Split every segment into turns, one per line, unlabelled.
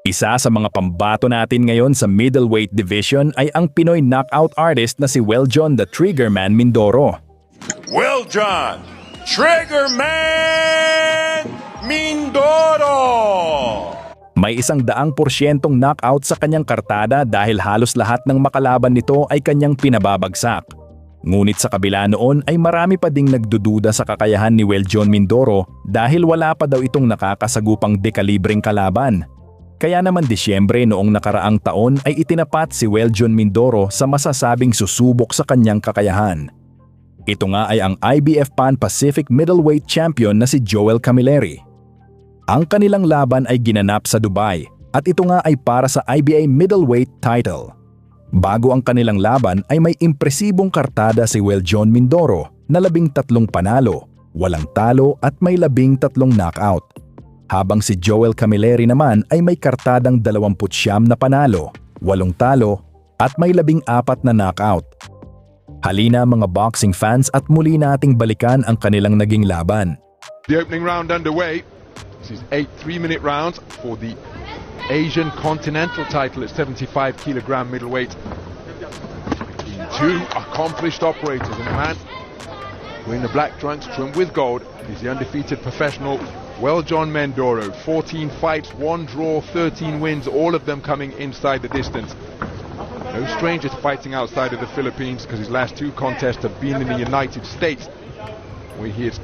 Isa sa mga pambato natin ngayon sa middleweight division ay ang Pinoy knockout artist na si WELJON the Triggerman Mindoro.
WELJON Triggerman Mindoro!
May 100% knockout sa kanyang kartada dahil halos lahat ng makalaban nito ay kanyang pinababagsak. Ngunit sa kabila noon ay marami pa ding nagdududa sa kakayahan ni WELJON Mindoro dahil wala pa daw itong nakakasagupang dekalibreng kalaban. Kaya naman Disyembre noong nakaraang taon ay itinapat si WELJON Mindoro sa masasabing susubok sa kanyang kakayahan. Ito nga ay ang IBF Pan-Pacific Middleweight Champion na si Joel Camilleri. Ang kanilang laban ay ginanap sa Dubai at ito nga ay para sa IBA Middleweight title. Bago ang kanilang laban ay may impresibong kartada si WELJON Mindoro na 13 panalo, walang talo at may 13 knockout. Habang si Joel Camilleri naman ay may kartadang 29 na panalo, 8 talo at may 14 na knockout. Halina mga boxing fans at muli nating balikan ang kanilang naging laban.
The opening round underway. This is 8 3-minute rounds for the Asian Continental title at 75 kilogram middleweight. Two accomplished operators, and the man wearing the black trunks trimmed with gold is the undefeated professional WELJON Mindoro. 14 fights, 1 draw, 13 wins, all of them coming inside the distance. No stranger to fighting outside of the Philippines because his last 2 contests have been in the United States, where he has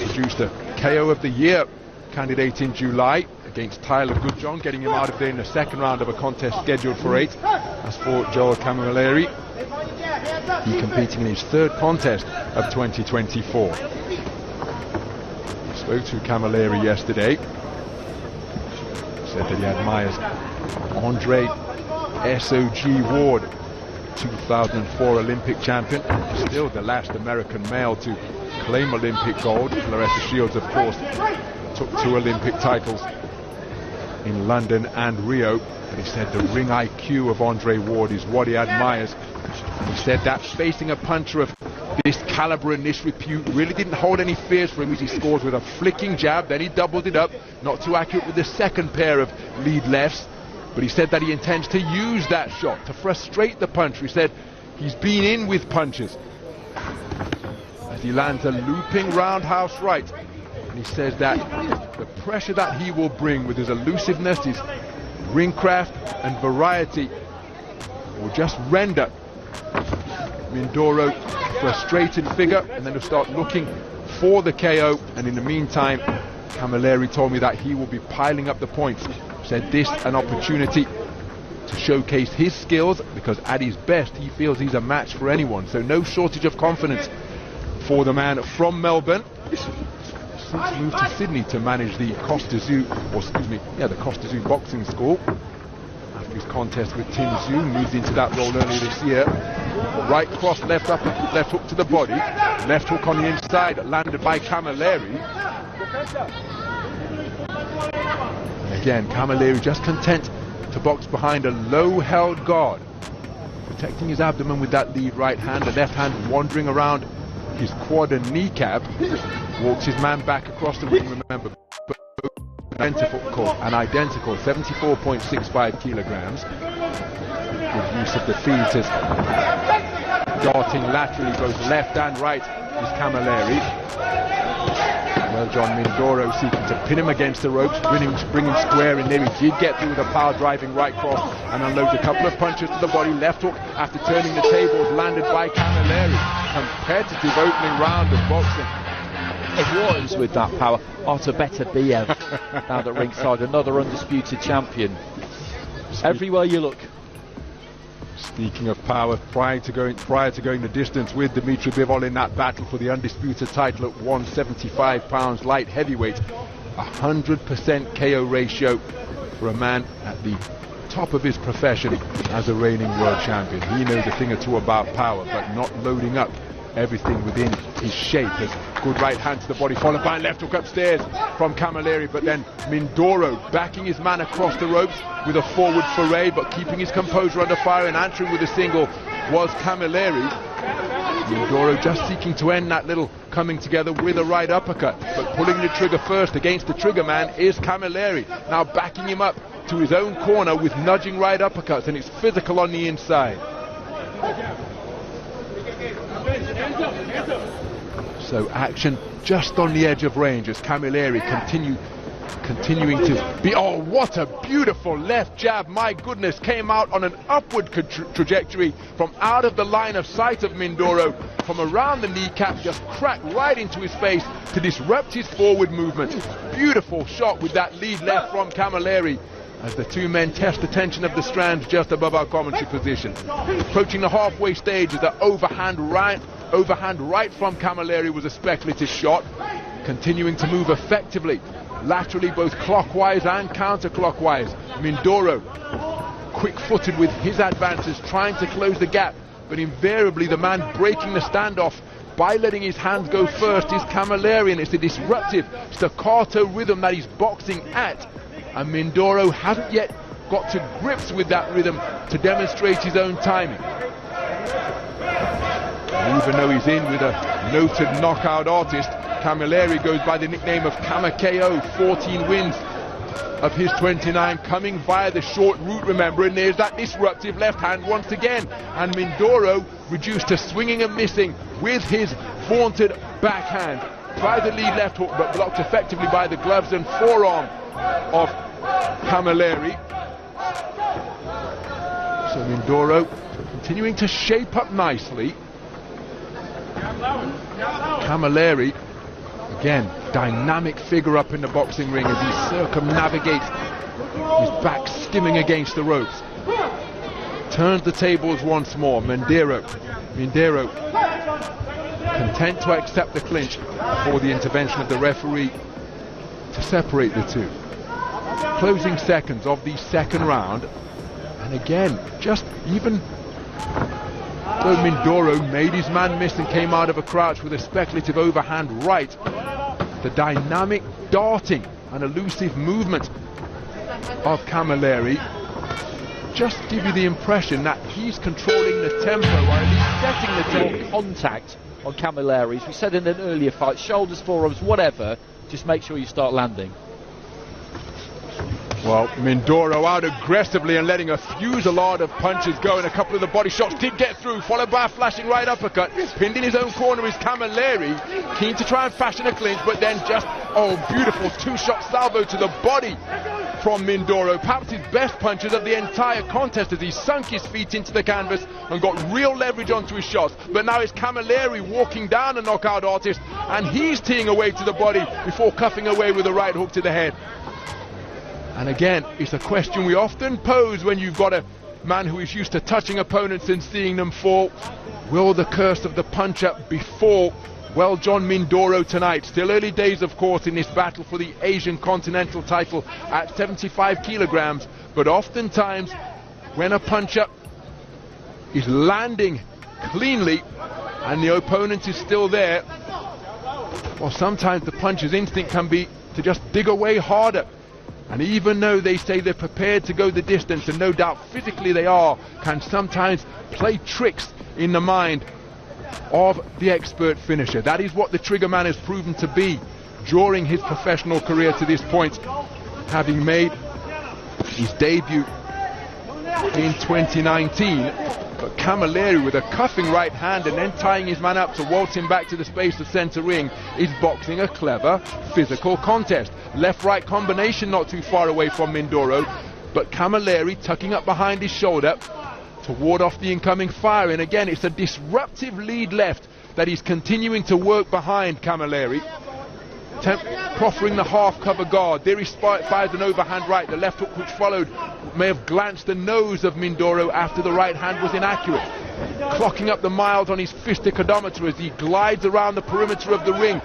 produced a KO of the year candidate in July against Tyler Goodjohn, getting him out of there in the second round of a contest scheduled for 8. As for Joel Camilleri, he competing in his 3rd contest of 2024. Spoke to Camilleri yesterday, said that he admires Andre SOG Ward, 2004 Olympic champion, still the last American male to claim Olympic gold. Claressa Shields, of course, took 2 Olympic titles in London and Rio, and he said the ring IQ of Andre Ward is what he admires. He said that facing a puncher of this caliber and this repute really didn't hold any fears for him as he scores with a flicking jab, then he doubled it up, not too accurate with the second pair of lead lefts, but he said that he intends to use that shot to frustrate the puncher. He said he's been in with punches as he lands a looping roundhouse right, and he says that the pressure that he will bring with his elusiveness, his ring craft and variety will just render Mindoro frustrated figure, and then he'll start looking for the KO. And in the meantime, Camilleri told me that he will be piling up the points. Said this an opportunity to showcase his skills, because at his best he feels he's a match for anyone. So no shortage of confidence for the man from Melbourne. Since moved to Sydney to manage the Costa Zoo boxing school. After his contest with Tim Zhu, moved into that role earlier this year. Right cross, left hook to the body, left hook on the inside, landed by Camilleri. And again, Camilleri just content to box behind a low-held guard, protecting his abdomen with that lead right hand, the left hand wandering around his quad and kneecap, walks his man back across the ring. Remember, identical 74.65 kilograms. Good use of the feet as darting laterally both left and right is Camilleri. WELJON Mindoro seeking to pin him against the ropes, bring him square in there. He did get through with a power driving right cross and unloads a couple of punches to the body. Left hook after turning the tables, landed by Camilleri. Competitive opening round of boxing.
It was with that power. ARTUR BETERBIEV down at ringside, another undisputed champion. Everywhere you look.
Speaking of power, prior to going the distance with Dimitri Bivol in that battle for the undisputed title at 175 pounds light heavyweight, 100% KO ratio for a man at the top of his profession as a reigning world champion. He knows a thing or two about power, but not loading up everything within his shape. As good right hand to the body, followed by a left hook upstairs from Camilleri, but then Mindoro backing his man across the ropes with a forward foray, but keeping his composure under fire and answering with a single was Camilleri. Mindoro just seeking to end that little coming together with a right uppercut, but pulling the trigger first against the trigger man is Camilleri. Now backing him up to his own corner with nudging right uppercuts, and it's physical on the inside. So action just on the edge of range as Camilleri continuing to be, oh, what a beautiful left jab, my goodness, came out on an upward trajectory from out of the line of sight of Mindoro, from around the kneecap, just cracked right into his face to disrupt his forward movement. Beautiful shot with that lead left from Camilleri as the two men test the tension of the strands just above our commentary position. Approaching the halfway stage, the overhand right from Camilleri was a speculative shot, continuing to move effectively laterally, both clockwise and counterclockwise. Mindoro quick-footed with his advances, trying to close the gap, but invariably the man breaking the standoff by letting his hands go first is Camilleri, and it's a disruptive staccato rhythm that he's boxing at, and Mindoro hasn't yet got to grips with that rhythm to demonstrate his own timing. And even though he's in with a noted knockout artist, Camilleri goes by the nickname of Kama KO. 14 wins of his 29 coming via the short route, remember, and there's that disruptive left hand once again, and Mindoro reduced to swinging and missing with his vaunted backhand. Tries the lead left hook, but blocked effectively by the gloves and forearm of Camilleri. So Mindoro continuing to shape up nicely. Camilleri, again, dynamic figure up in the boxing ring as he circumnavigates, his back skimming against the ropes. Turns the tables once more. Mindoro content to accept the clinch before the intervention of the referee to separate the two. Closing seconds of the second round, and again, just even though Mindoro made his man miss and came out of a crouch with a speculative overhand right, the dynamic darting and elusive movement of Camilleri just give you the impression that he's controlling the tempo, or at least setting the tempo.
Contact on Camilleri, as we said in an earlier fight, shoulders, forearms, whatever, just make sure you start landing.
Well, Mindoro out aggressively and letting a fusillade of punches go, and a couple of the body shots did get through, followed by a flashing right uppercut. Pinned in his own corner is Camilleri, keen to try and fashion a clinch, but then just, oh, beautiful two-shot salvo to the body from Mindoro. Perhaps his best punches of the entire contest as he sunk his feet into the canvas and got real leverage onto his shots. But now it's Camilleri walking down a knockout artist, and he's teeing away to the body before cuffing away with a right hook to the head. And again, it's a question we often pose when you've got a man who is used to touching opponents and seeing them fall. Will the curse of the puncher befall WELJON Mindoro tonight? Still early days, of course, in this battle for the Asian Continental title at 75 kilograms. But oftentimes, when a puncher is landing cleanly and the opponent is still there, well, sometimes the puncher's instinct can be to just dig away harder. And even though they say they're prepared to go the distance, and no doubt physically they are, can sometimes play tricks in the mind of the expert finisher. That is what the Trigger Man has proven to be during his professional career to this point, having made his debut in 2019. But Camilleri, with a cuffing right hand and then tying his man up to waltz him back to the space of center ring, is boxing a clever physical contest. Left-right combination not too far away from Mindoro, but Camilleri tucking up behind his shoulder to ward off the incoming fire. And again, it's a disruptive lead left that he's continuing to work behind Camilleri. Proffering the half-cover guard. There he fires an overhand right. The left hook which followed may have glanced the nose of Mindoro after the right hand was inaccurate. Clocking up the miles on his fistic odometer as he glides around the perimeter of the ring.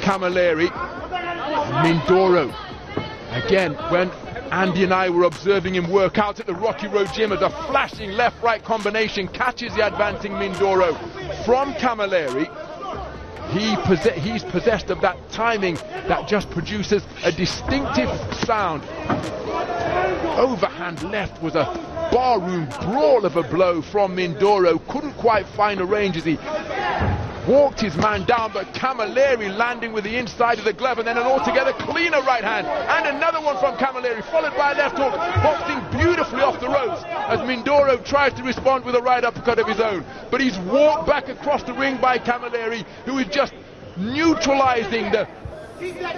Camilleri. Mindoro. Again, when Andy and I were observing him work out at the Rocky Road Gym, as a flashing left-right combination catches the advancing Mindoro from Camilleri. He's possessed of that timing that just produces a distinctive sound. Overhand left was a barroom brawl of a blow from Mindoro. Couldn't quite find a range as he walked his man down, but Camilleri landing with the inside of the glove, and then an altogether cleaner right hand, and another one from Camilleri, followed by a left hook, boxing beautifully off the ropes as Mindoro tries to respond with a right uppercut of his own. But he's walked back across the ring by Camilleri, who is just neutralizing the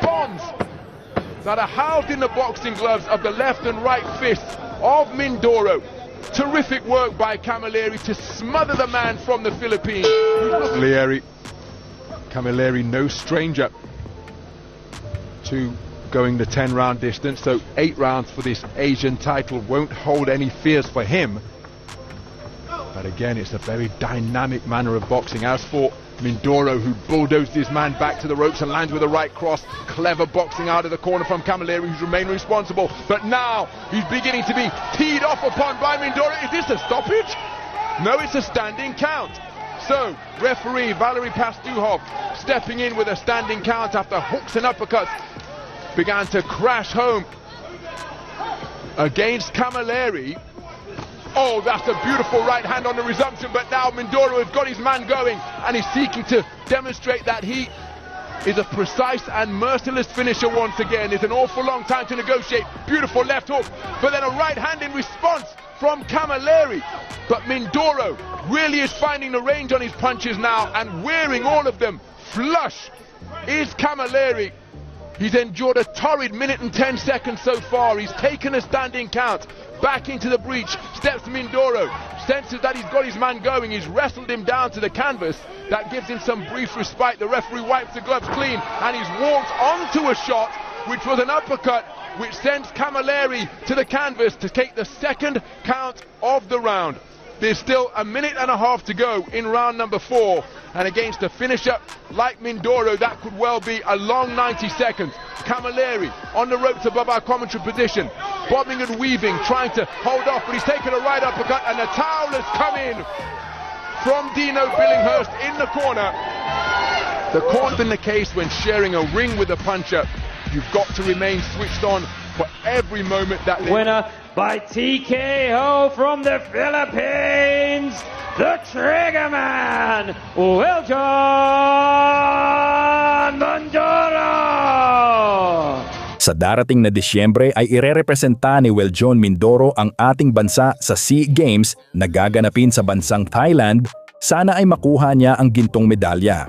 bombs that are housed in the boxing gloves of the left and right fists of Mindoro. Terrific work by Camilleri to smother the man from the Philippines. Camilleri, no stranger to going the 10-round distance, so 8 rounds for this Asian title won't hold any fears for him. But again, it's a very dynamic manner of boxing. As for Mindoro, who bulldozed his man back to the ropes and lands with a right cross. Clever boxing out of the corner from Camilleri, who's remained responsible. But now he's beginning to be teed off upon by Mindoro. Is this a stoppage? No, it's a standing count. So, referee Valery Pastuhov stepping in with a standing count after hooks and uppercuts began to crash home against Camilleri. Oh, that's a beautiful right hand on the resumption, but now Mindoro has got his man going and is seeking to demonstrate that he is a precise and merciless finisher once again. It's an awful long time to negotiate. Beautiful left hook, but then a right hand in response from Camilleri. But Mindoro really is finding the range on his punches now and wearing all of them flush is Camilleri. He's endured a torrid minute and 10 seconds so far. He's taken a standing count. Back into the breach steps Mindoro, senses that he's got his man going, he's wrestled him down to the canvas. That gives him some brief respite. The referee wipes the gloves clean and he's walked onto a shot which was an uppercut which sends Camilleri to the canvas to take the second count of the round. There's still a minute and a half to go in round number 4, and against a finisher like Mindoro that could well be a long 90 seconds. Camilleri on the ropes above our commentary position, bobbing and weaving, trying to hold off, but he's taken a right uppercut and the towel has come in from Dino Billinghurst in the corner. The corner's been the case when sharing a ring with a puncher. You've got to remain switched on for every moment that
winner by TKO from the Philippines, the Triggerman, WELJON Mindoro!
Sa darating na Disyembre ay irerepresenta ni WELJON Mindoro ang ating bansa sa SEA Games na gaganapin sa bansang Thailand. Sana ay makuha niya ang gintong medalya.